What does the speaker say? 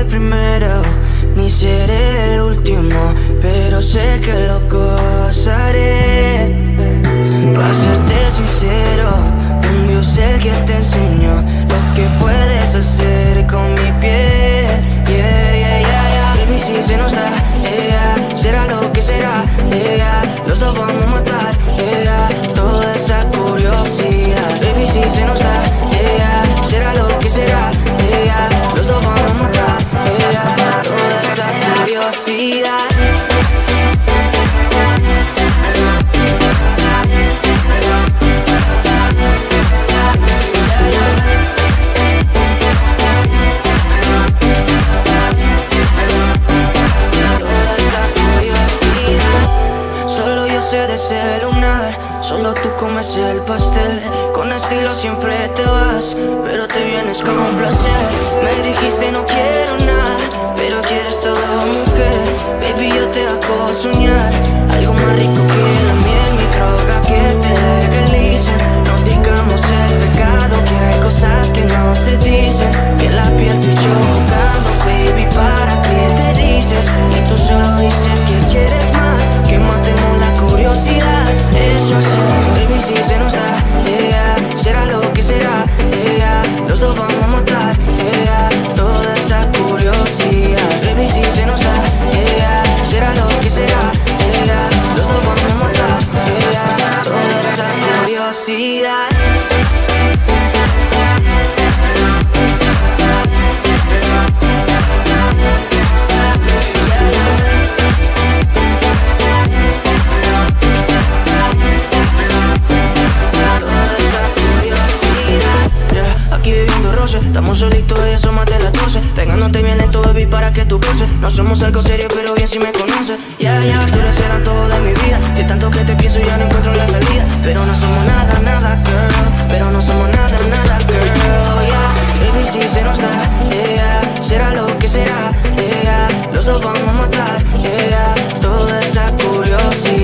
el primero, ni seré el último, pero sé que lo gozaré. Para serte sincero, un Dios el que te enseñó lo que puedes hacer con mi piel. Baby, si se nos da, será lo que será, los dos vamos a matar, toda esa curiosidad. Baby, si se nos da, será lo que será, los dos vamos a matar, toda esa curiosidad. De ese lunar, solo tú comes el pastel. Con estilo siempre te vas, pero te vienes con un placer. Me dijiste no quiero nada, pero quieres toda mujer. Baby, yo te hago soñar algo más rico que la miel, mi droga que te legalicen. No digamos el pecado, que hay cosas que no se dicen. Que la piel tú y yo jugando, baby, ¿para qué te dices? Y tú solo dices que quieres más, que matemos la curiosidad. Eso es, baby, si se nos da, será lo que será, los dos vamos a matar, toda esa curiosidad. Baby, si se nos da, será lo que será, los dos vamos a matar, toda esa curiosidad. Aquí viviendo roce, estamos solitos, ya son más de las 12. Pegándote bien lento, baby, para que tú goces. No somos algo serio, pero bien si me conoces. Ya, tú eres el antojo de mi vida. Si tanto que te pienso ya no encuentro la salida. Pero no somos nada, nada, girl. Pero no somos nada, nada, girl. Baby, si se nos da, será lo que será, los dos vamos a matar, toda esa curiosidad.